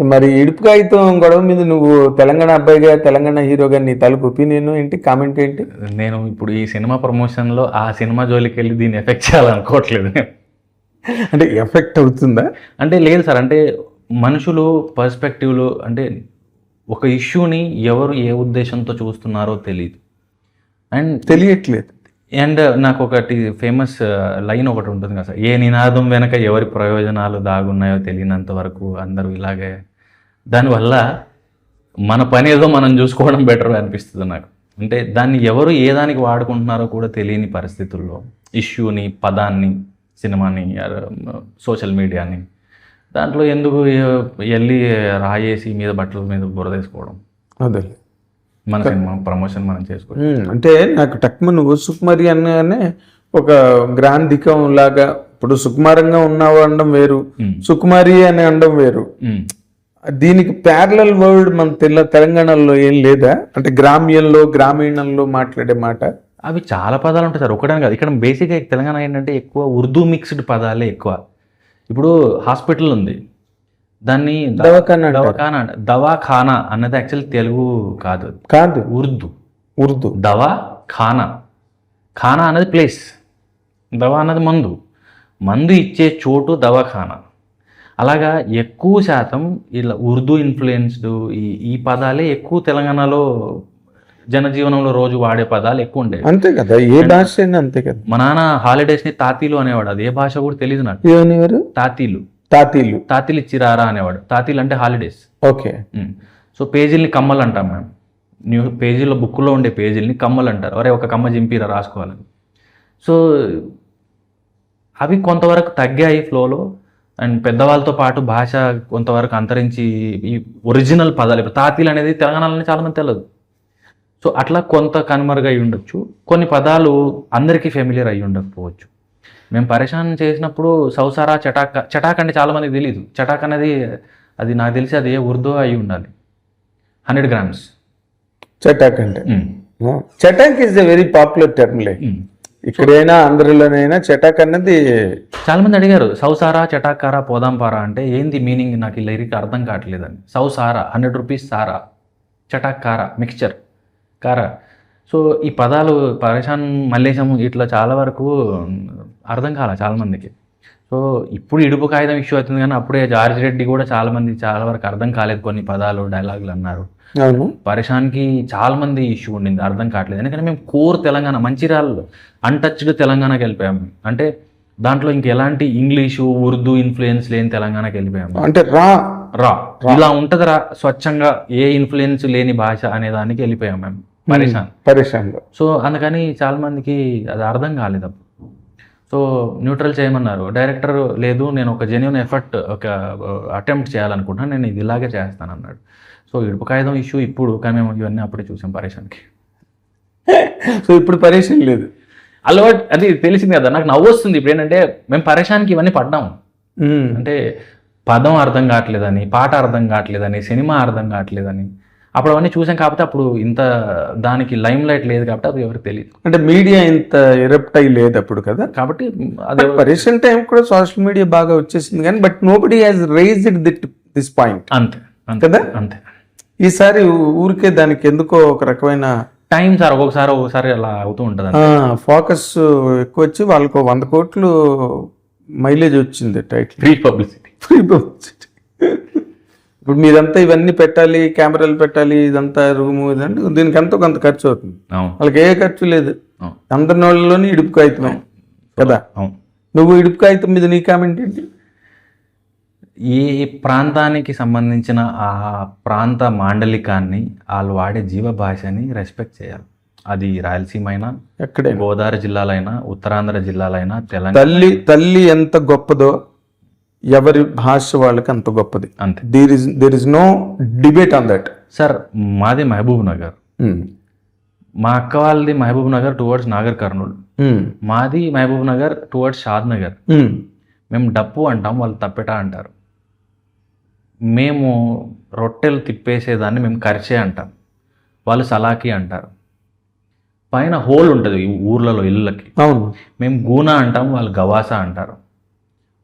మరి ఇడుపు కాగితం గొడవ మీద నువ్వు తెలంగాణ అబ్బాయిగా తెలంగాణ హీరోగా నీ తలుపు ఒపీనియన్ ఏంటి, కామెంట్ ఏంటి? నేను ఇప్పుడు ఈ సినిమా ప్రమోషన్లో ఆ సినిమా జోలికి వెళ్ళి దీన్ని ఎఫెక్ట్ చేయాలనుకోవట్లేదు. అంటే ఎఫెక్ట్ అవుతుందా? అంటే లేదు సార్, అంటే మనుషులు పర్స్పెక్టివ్లు, అంటే ఒక ఇష్యూని ఎవరు ఏ ఉద్దేశంతో చూస్తున్నారో తెలియదు. అండ్ తెలియట్లేదు. అండ్ నాకు ఒకటి ఫేమస్ లైన్ ఒకటి ఉంటుంది కదా సార్, ఏ నినాదం వెనక ఎవరి ప్రయోజనాలు దాగున్నాయో తెలియనంత వరకు అందరూ ఇలాగే. దానివల్ల మన పని ఏదో మనం చూసుకోవడం బెటర్ అనిపిస్తుంది నాకు. అంటే దాన్ని ఎవరు ఏ దానికి వాడుకుంటున్నారో కూడా తెలియని పరిస్థితుల్లో ఇష్యూని, పదాన్ని, సినిమాని, సోషల్ మీడియాని, దాంట్లో ఎందుకు వెళ్ళి రాయేసి మీద బట్టల మీద బురదేసుకోవడం. అదే మన సినిమా ప్రమోషన్ మనం చేసుకోవచ్చు. అంటే నాకు టక్మ నువ్వు సుకుమారి అనగానే ఒక గ్రాంధికం లాగా, ఇప్పుడు సుకుమారంగా ఉన్నావు అనడం వేరు, సుకుమారి అని అనడం వేరు. దీనికి ప్యారలల్ వర్డ్ మన తెలంగాణలో ఏం లేదా? అంటే గ్రామ్యంలో, గ్రామీణంలో మాట్లాడే మాట అవి చాలా పదాలు ఉంటాయి సార్, ఒకటే కాదు. ఇక్కడ బేసిక్గా తెలంగాణ ఏంటంటే ఎక్కువ ఉర్దూ మిక్స్డ్ పదాలే ఎక్కువ. ఇప్పుడు హాస్పిటల్ ఉంది, దాన్ని దవాఖానా అన్నది యాక్చువల్ తెలుగు కాదు, ఉర్దూ. దవాఖానా, ఖానా అన్నది ప్లేస్, దవా అన్నది మందు ఇచ్చే చోటు దవాఖానా. అలాగా ఎక్కువ శాతం ఇలా ఉర్దూ ఇన్ఫ్లుయెన్స్డ్ ఈ పదాలే ఎక్కువ తెలంగాణలో జనజీవనంలో రోజు వాడే పదాలు ఎక్కువ ఉండేవి. అంతే కదా, ఏ భాష అయినా అంతే కదా. మా నాన్న హాలిడేస్ని తాతీలు అనేవాడు, అది ఏ భాష కూడా తెలియదు నాకు. ఏమనేవారు? తాతీలు ఇచ్చిరారా అనేవాడు. తాతీలు అంటే హాలిడేస్. ఓకే. సో పేజీల్ని కమ్మలు అంటాం మేము. పేజీలో బుక్లో ఉండే పేజీల్ని కమ్మలు అంటారు. అరే ఒక కమ్మ జింపిరా రాసుకోవాలని. సో అవి కొంతవరకు తగ్గాయి ఫ్లోలో. అండ్ పెద్దవాళ్ళతో పాటు భాష కొంతవరకు అంతరించి ఈ ఒరిజినల్ పదాలు, ఇప్పుడు తాతీలు అనేది తెలంగాణలోనే చాలామంది తెలియదు. సో అట్లా కొంత కనుమరుగు అయి ఉండొచ్చు. కొన్ని పదాలు అందరికీ ఫెమిలియర్ అయ్యి ఉండకపోవచ్చు. మేము పరేషాన్ చేసినప్పుడు సౌసారా, చటాక్ అంటే చాలామందికి తెలియదు. చటాక్ అనేది అది నాకు తెలిసి అది ఉర్దూ అయి ఉండాలి. 100 grams చటాక్ అంటే. చటాక్ ఈజ్ ఎ వెరీ పాపులర్ టర్మ్లే. ఇక్కడైనా అందరిలోనైనా చటాక్ అన్నది చాలామంది అడిగారు. సౌసారా, చటాకారా, పోదాంపారా అంటే ఏంది మీనింగ్, నాకు ఈ లిరిక్ అర్థం కావట్లేదని. సౌసారా 100 rupees సారా, చటాక్ కారా మిక్స్చర్ కారా. సో ఈ పదాలు పరేషాన్, మల్లేశం ఇట్లా చాలా వరకు అర్థం కాలే చాలామందికి. సో ఇప్పుడు ఇడుపు కాగితం ఇష్యూ అవుతుంది, కానీ అప్పుడే జార్జ్ రెడ్డి కూడా చాలా వరకు అర్థం కాలేదు, కొన్ని పదాలు డైలాగులు అన్నారు. పరేషాన్కి చాలామంది ఇష్యూ ఉండింది, అర్థం కావట్లేదు. ఎందుకంటే మేము కోర్ తెలంగాణ, మంచిర్యాల అన్టచ్డ్ తెలంగాణకి వెళ్ళిపోయాము. అంటే దాంట్లో ఇంకెలాంటి ఇంగ్లీషు, ఉర్దూ ఇన్ఫ్లుయెన్స్ లేని తెలంగాణకి వెళ్ళిపోయాము. అంటే రా ఇలా ఉంటుందిరా స్వచ్ఛంగా, ఏ ఇన్ఫ్లుయెన్స్ లేని భాష అనే దానికి వెళ్ళిపోయాము మేము పరేషాన్లో. సో అందుకని చాలా మందికి అది అర్థం కాలేదు. అప్పుడు సో న్యూట్రల్ చేయమన్నారు. డైరెక్టర్ లేదు, నేను ఒక జెన్యూన్ ఎఫర్ట్, ఒక అటెంప్ట్ చేయాలనుకుంటున్నాను, నేను ఇది ఇలాగే చేస్తాను అన్నాడు. సో ఇడుపు కాగితం ఇష్యూ ఇప్పుడు, కానీ మేము ఇవన్నీ అప్పుడే చూసాం పరేషాన్కి. సో ఇప్పుడు పరేషాన్ లేదు, అలవాటు. అది తెలిసింది కదా, నాకు నవ్వు వస్తుంది ఇప్పుడు. ఏంటంటే మేము పరేషాన్కి ఇవన్నీ పడ్డాము. అంటే పదం అర్థం కావట్లేదని, పాట అర్థం కావట్లేదని, సినిమా అర్థం కావట్లేదని, అప్పుడు అవన్నీ చూసాం. కాబట్టి అప్పుడు ఇంత దానికి లైమ్ లైట్ లేదు కాబట్టి అప్పుడు ఎవరికి తెలియదు. అంటే మీడియా ఇంత ఎరప్ట్ అయ్యి లేదు అప్పుడు కదా. కాబట్టి అదే రీసెంట్ టైం కూడా సోషల్ మీడియా బాగా వచ్చేసింది, కానీ but nobody has raised this point. అంతే కదా. అంతే. ఈసారి ఊరికే దానికి ఎందుకో ఒక రకమైన టైం సార్, ఒక్కొక్కసారి అలా అవుతూ ఉంటుంది. ఫోకస్ ఎక్కువ వచ్చి వాళ్ళకు 100 కోట్లు మైలేజ్ వచ్చింది టైటిల్. Free publicity. ఇప్పుడు మీదంతా ఇవన్నీ పెట్టాలి, కెమెరాలు పెట్టాలి, ఇదంతా రూము, ఇదంటే దీనికి ఎంతో కొంత ఖర్చు అవుతుంది. వాళ్ళకి ఏ ఖర్చు లేదు, అందరి నోళ్ళలోని ఇడుపు కాగితం కదా. నువ్వు ఇడుపు కాగితం మీద నీ కామెంట్ ఏంటి? ఏ ప్రాంతానికి సంబంధించిన ఆ ప్రాంత మాండలికాన్ని, వాళ్ళు వాడే జీవ భాషని రెస్పెక్ట్ చేయాలి. అది రాయలసీమ అయినా, ఎక్కడే గోదావరి జిల్లాలైనా, ఉత్తరాంధ్ర జిల్లాలైనా, తెలంగాణ. తల్లి ఎంత గొప్పదో ఎవరి భాష వాళ్ళకి అంత గొప్పది. అంతే. There is no debate on that. Sir మాది మహబూబ్ నగర్, మా అక్క వాళ్ళది Mahabubnagar towards Nagarkurnool, మాది Mahabubnagar towards Shadnagar. మేము డప్పు అంటాం, వాళ్ళు తప్పెట అంటారు. మేము రొట్టెలు తిప్పేసేదాన్ని మేము కరిచే అంటాం, వాళ్ళు సలాకి అంటారు. పైన హోల్ ఉంటుంది ఊర్లలో ఇళ్ళకి, అవును, మేము గూనా అంటాం, వాళ్ళు గవాసా అంటారు.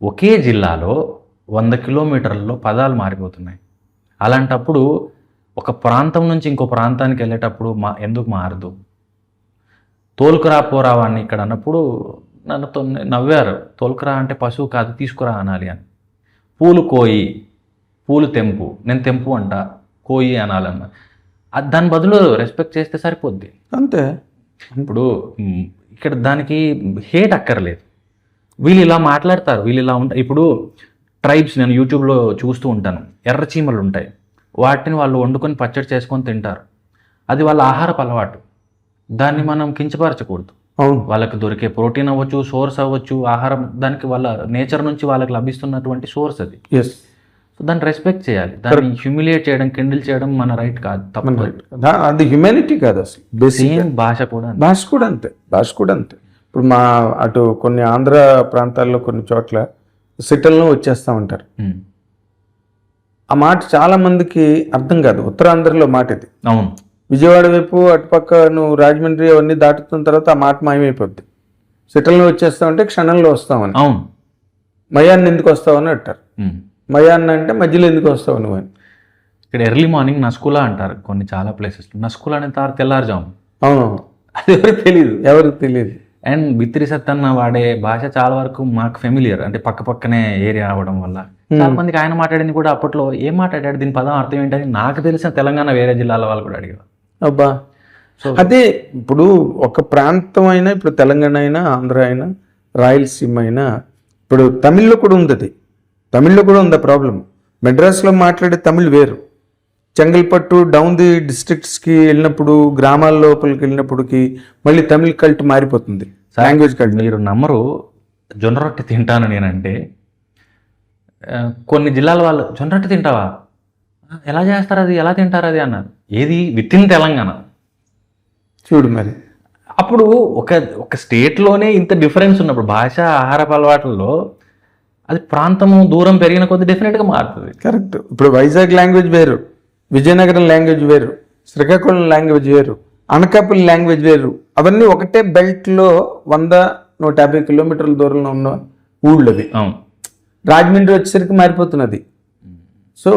ఒకే జిల్లాలో 100 కిలోమీటర్లలో పదాలు మారిపోతున్నాయి. అలాంటప్పుడు ఒక ప్రాంతం నుంచి ఇంకో ప్రాంతానికి వెళ్ళేటప్పుడు ఎందుకు మారదు? తోలుకురా పోరా వాడిని ఇక్కడ అన్నప్పుడు నన్ను నవ్వారు. తోలుకురా అంటే పశువు కాదు, తీసుకురా అనాలి అని. పూలు కోయి, పూలు తెంపు, నేను తెంపు అంట, కోయి అనాలన్న. దాని బదులు రెస్పెక్ట్ చేస్తే సరిపోద్ది అంతే. ఇప్పుడు ఇక్కడ దానికి హేట్ అక్కర్లేదు. వీళ్ళు ఇలా మాట్లాడతారు, వీళ్ళు ఇలా ఉంటారు. ఇప్పుడు ట్రైబ్స్ నేను యూట్యూబ్లో చూస్తూ ఉంటాను, ఎర్ర చీమలు ఉంటాయి, వాటిని వాళ్ళు వండుకొని పచ్చడి చేసుకొని తింటారు. అది వాళ్ళ ఆహారపు అలవాటు, దాన్ని మనం కించపరచకూడదు. అవును, వాళ్ళకి దొరికే ప్రోటీన్ అవ్వచ్చు, సోర్స్ అవ్వచ్చు, ఆహారం, దానికి వాళ్ళ నేచర్ నుంచి వాళ్ళకి లభిస్తున్నటువంటి సోర్స్ అది. ఎస్, సో దాన్ని రెస్పెక్ట్ చేయాలి. దాన్ని హ్యూమిలియేట్ చేయడం, కిండిల్ చేయడం మన రైట్ కాదు, తప్పు. అది హ్యుమానిటీ కాదు అసలు. సేమ్ భాష కూడా అంతే. భాష కూడా అంతే. ఇప్పుడు మా అటు కొన్ని ఆంధ్ర ప్రాంతాల్లో కొన్ని చోట్ల సిటీల్లో వచ్చేస్తా ఉంటారు. ఆ మాట చాలా మందికి అర్థం కాదు. ఉత్తరాంధ్రలో మాట ఇది. అవును, విజయవాడ వైపు అటుపక్క నువ్వు రాజమండ్రి అవన్నీ దాటుతున్న తర్వాత ఆ మాట మాయమైపోద్ది. సిటీల్లో వచ్చేస్తామంటే క్షణంలో వస్తామని. అవును, మయాన్ని ఎందుకు వస్తావని అంటారు. మయాన్న అంటే మధ్యలో ఎందుకు వస్తావు నువ్వు అని. ఇక్కడ ఎర్లీ మార్నింగ్ నస్కులా అంటారు కొన్ని చాలా ప్లేసెస్. నస్కులా అనే తెల్లారుజాము. అవును, అది ఎవరికి తెలియదు. అండ్ బిత్తిరి సత్తన్న వాడే భాష చాలా వరకు మాకు ఫెమిలియర్, అంటే పక్కనే ఏరియా అవడం వల్ల చాలా మందికి ఆయన మాట్లాడింది కూడా అప్పట్లో ఏం మాట్లాడాడు, దీని పదం అర్థం ఏంటని నాకు తెలిసిన తెలంగాణ వేరే జిల్లాల వాళ్ళు కూడా అడిగారు. అబ్బా, సో అదే ఇప్పుడు ఒక ప్రాంతం అయినా, ఇప్పుడు తెలంగాణ అయినా, ఆంధ్ర అయినా, రాయలసీమ అయినా, ఇప్పుడు తమిళ్లో కూడా ఉంది అది. తమిళ్లో కూడా ఉంది ప్రాబ్లం. మెడ్రాస్లో మాట్లాడే తమిళ్ వేరు. చెంగల్పట్టు డౌన్ ది డిస్ట్రిక్ట్స్కి వెళ్ళినప్పుడు, గ్రామాల లోపలికి వెళ్ళినప్పటికి మళ్ళీ తమిళ్ కల్ట్ మారిపోతుంది, లాంగ్వేజ్ కల్ట్. మీరు నమ్మరు, జొన్న రొట్టె తింటాను నేనంటే కొన్ని జిల్లాల వాళ్ళు జొన్న రొట్టె తింటావా, ఎలా చేస్తారు అది, ఎలా తింటారు అది అన్నారు. ఏది విత్ ఇన్ తెలంగాణ చూడు మరి. అప్పుడు ఒక స్టేట్లోనే ఇంత డిఫరెన్స్ ఉన్నప్పుడు భాష, ఆహారపు అలవాట్లలో అది ప్రాంతము దూరం పెరిగిన కొద్ది డెఫినెట్గా మారుతుంది. కరెక్ట్. ఇప్పుడు వైజాగ్ లాంగ్వేజ్ వేరు, విజయనగరం లాంగ్వేజ్ వేరు, శ్రీకాకుళం లాంగ్వేజ్ వేరు, అనకాపల్లి లాంగ్వేజ్ వేరు. అవన్నీ ఒకటే బెల్ట్లో 100-150 కిలోమీటర్ల దూరంలో ఉన్న ఊళ్ళు అవి. రాజమండ్రి వచ్చేసరికి మారిపోతున్నది. సో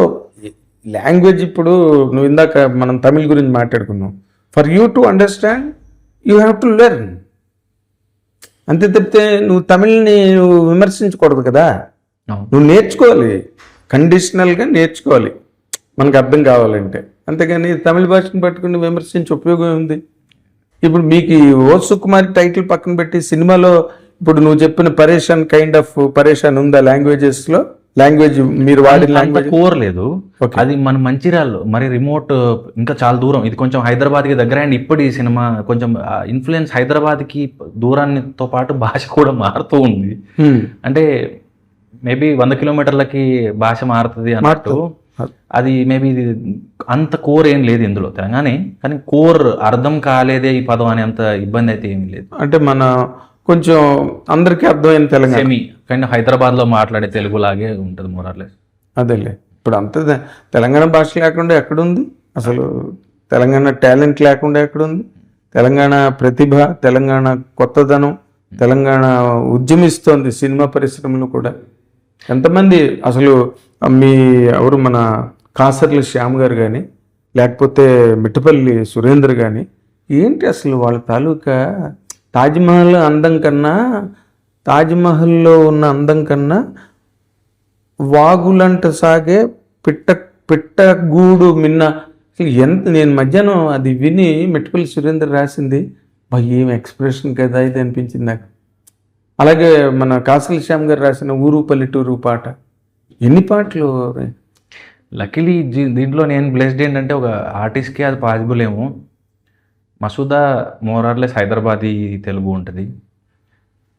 లాంగ్వేజ్, ఇప్పుడు నువ్వు ఇందాక మనం తమిళ్ గురించి మాట్లాడుకున్నాం. For you to understand you have to learn. అంతే తప్పితే నువ్వు తమిళ్ని నువ్వు విమర్శించకూడదు కదా. నువ్వు నేర్చుకోవాలి, కండిషనల్గా నేర్చుకోవాలి మనకు అర్థం కావాలంటే. అంతేగాని తమిళ భాషను పట్టుకుని విమర్శించే ఉపయోగం ఉంది. ఇప్పుడు మీకు ఈ ఓ సుకుమారి టైటిల్ పక్కన పెట్టి సినిమాలో ఇప్పుడు నువ్వు చెప్పిన పరేషాన్ కైండ్ ఆఫ్ పరేషాన్ ఉందా లాంగ్వేజెస్లో? లాంగ్వేజ్ మీరు వాడిన లాంగ్వేజ్ కోర్ లేదు. అది మన మంచిర్యాలలో మరి రిమోట్, ఇంకా చాలా దూరం. ఇది కొంచెం హైదరాబాద్కి దగ్గర. అండ్ ఇప్పుడు ఈ సినిమా కొంచెం ఇన్ఫ్లుయెన్స్ హైదరాబాద్కి దూరాన్నితో పాటు భాష కూడా మారుతూ ఉంది. అంటే మేబీ 100 కిలోమీటర్లకి భాష మారుతుంది అన్నట్టు. అది మేబీ ఇది అంత కోర్ ఏం లేదు ఇందులో తెలంగాణ. కానీ కోర్ అర్థం కాలేదే ఈ పదం అని అంత ఇబ్బంది అయితే ఏమీ లేదు. అంటే మన కొంచెం అందరికీ అర్థమైన తెలంగాణ, కానీ హైదరాబాద్లో మాట్లాడే తెలుగు లాగే ఉంటుంది మోరార్లెస్. అదేలే. ఇప్పుడు అంత తెలంగాణ భాష లేకుండా ఎక్కడుంది అసలు? తెలంగాణ టాలెంట్ లేకుండా ఎక్కడుంది? తెలంగాణ ప్రతిభ, తెలంగాణ కొత్తదనం, తెలంగాణ ఉద్యమిస్తోంది సినిమా పరిశ్రమలో కూడా. ఎంతమంది అసలు ఎవరు మన కాసర్ల శ్యామ్ గారు కానీ, లేకపోతే మిట్టపల్లి సురేందర్ కానీ, ఏంటి అసలు వాళ్ళ తాలూకా తాజ్మహల్ అందం కన్నా, తాజ్మహల్లో ఉన్న అందం కన్నా వాగులంట సాగే పిట్టగూడు మిన్న. అసలు ఎంత, నేను మధ్యాహ్నం అది విని మిట్టపల్లి సురేందర్ రాసింది, ఏం ఎక్స్ప్రెషన్ కదా ఇది అనిపించింది నాకు. అలాగే మన కాసల శ్యామ్ గారు రాసిన ఊరు పల్లెటూరు పాట, ఎన్ని పాటలు. లక్కీలీ దీంట్లో నేను బ్లెస్డ్ ఏంటంటే ఒక ఆర్టిస్ట్కి అది పాసిబుల్ ఏమో. మసూదా మోరార్లెస్ హైదరాబాదీ తెలుగు ఉంటుంది,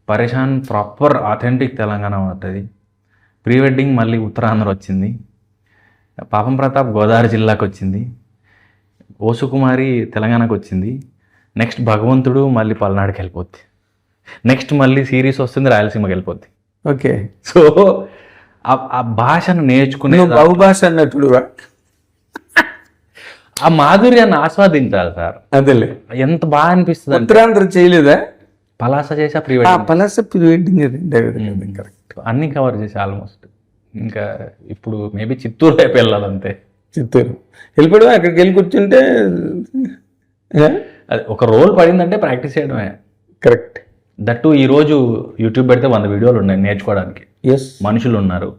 పరేషాన్ ప్రాపర్ ఆథెంటిక్ తెలంగాణ ఉంటుంది, ప్రీ వెడ్డింగ్ మళ్ళీ ఉత్తరాంధ్ర వచ్చింది, పాపం ప్రతాప్ గోదావరి జిల్లాకు వచ్చింది, ఓసుకుమారి తెలంగాణకు వచ్చింది, నెక్స్ట్ భగవంతుడు మళ్ళీ పల్నాడుకి వెళ్ళిపోద్ది, నెక్స్ట్ మళ్ళీ సిరీస్ వస్తుంది రాయలసీమకి వెళ్ళిపోద్ది. ఓకే. సో ఆ భాషను నేర్చుకునే బహుభాష అన్నట్టుగా ఆ మాధుర్యాన్ని ఆస్వాదించాలి సార్. అదేలే, ఎంత బాగా అనిపిస్తుంది. ఉత్తరాంధ్ర చేయలేదా? పలాస చేసా, పలాస ప్రీ వెడ్డింగ్ కరెక్ట్, అన్ని కవర్ చేసి ఆల్మోస్ట్. ఇంకా ఇప్పుడు మేబీ చిత్తూరు వైపు వెళ్ళాలంతే. చిత్తూరు వెళ్ళిపోవడం, అక్కడికి వెళ్ళి కూర్చుంటే అది ఒక రోల్ పడిందంటే ప్రాక్టీస్ చేయడమే. కరెక్ట్. దట్టు ఈరోజు యూట్యూబ్ పెడితే 100 వీడియోలు ఉన్నాయి నేర్చుకోవడానికి. ఎస్, మనుషులు ఉన్నారు,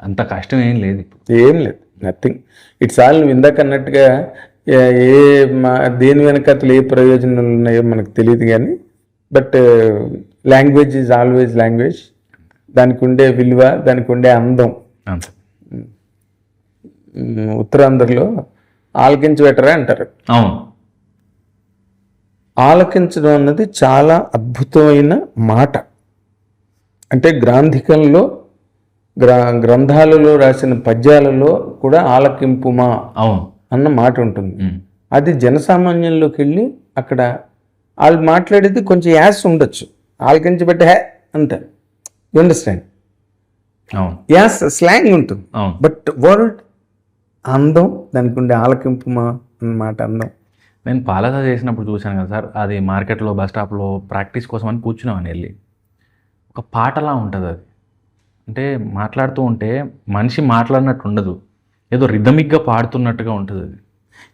అంత కష్టం ఏం లేదు ఇప్పుడు. ఏం లేదు, నథింగ్. ఇట్స్ ఆల్ నువ్వు ఇందాక అన్నట్టుగా దేని వెనకతలు ఏ ప్రయోజనాలు ఉన్నాయో మనకు తెలియదు కానీ, but language is always language. దానికి ఉండే విలువ, దానికి ఉండే అందం. అంతే. ఉత్తరాంధ్రలో ఆలకించి పెట్టరా అంటారు. అవును, ఆలకించడం అన్నది చాలా అద్భుతమైన మాట. అంటే గ్రాంధికంలో గ్రంథాలలో రాసిన పద్యాలలో కూడా ఆలకింపుమా అవును అన్న మాట ఉంటుంది. అది జనసామాన్యంలోకి వెళ్ళి అక్కడ వాళ్ళు మాట్లాడేది కొంచెం యాస్ ఉండొచ్చు, ఆలకించబెట్టే హే అంతే, యు అండర్స్టాండ్. అవును, యాస్ స్లాంగ్ ఉంటుంది, అవును. బట్ వర్డ్ అందం, దానికి ఉండే ఆలకింపుమా అన్నమాట అందం. నేను పాలస చేసినప్పుడు చూశాను కదా సార్, అది మార్కెట్లో బస్ స్టాప్లో ప్రాక్టీస్ కోసం అని కూర్చున్నామని వెళ్ళి, ఒక పాటలా ఉంటుంది అది. అంటే మాట్లాడుతూ ఉంటే మనిషి మాట్లాడినట్టు ఉండదు, ఏదో రిథమిక్గా పాడుతున్నట్టుగా ఉంటుంది అది.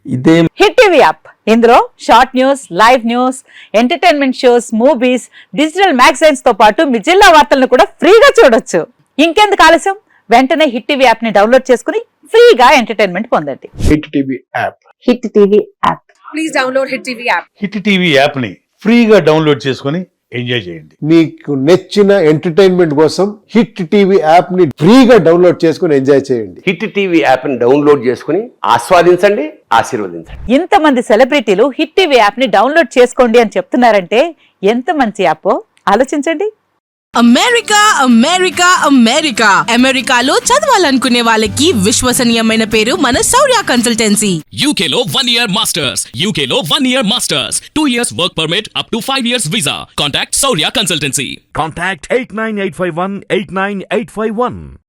ఇదే హిట్ టీవీ యాప్, ఇందులో short news, live news, entertainment shows, movies, digital magazines తో పాటు మీ జిల్లా వార్తలను కూడా ఫ్రీగా చూడొచ్చు. ఇంకెందుకు ఆలస్యం, వెంటనే హిట్ టీవీ యాప్ ని డౌన్లోడ్ చేసుకుని ఫ్రీగా ఎంటర్టైన్మెంట్ పొందండి. Hit TV app. Hit TV app. Please download Hit TV app. Hit TV app ని ఫ్రీగా డౌన్లోడ్ చేసుకొని ఎంజాయ్ చేయండి. మీకు నచ్చిన ఎంటర్టైన్మెంట్ కోసం హిట్ టీవీ యాప్ ని ఫ్రీగా డౌన్లోడ్ చేసుకుని ఎంజాయ్ చేయండి. హిట్ టీవీ యాప్ని డౌన్లోడ్ చేసుకుని ఆస్వాదించండి, ఆశీర్వదించండి. ఇంతమంది సెలబ్రిటీలు హిట్ టీవీ యాప్ ని డౌన్లోడ్ చేసుకోండి అని చెప్తున్నారంటే ఎంత మంచి యాప్ ఆలోచించండి. అమెరికా అమెరికా అమెరికా అమెరికాలో చదవాలనుకునే వాళ్ళకి విశ్వసనీయమైన పేరు మన శౌర్య కన్సల్టెన్సీ. UK లో 1 year masters. UK లో 1 year masters. 2 years work permit up to 5 years visa. Contact Saurya Consultancy. Contact 89851 89851.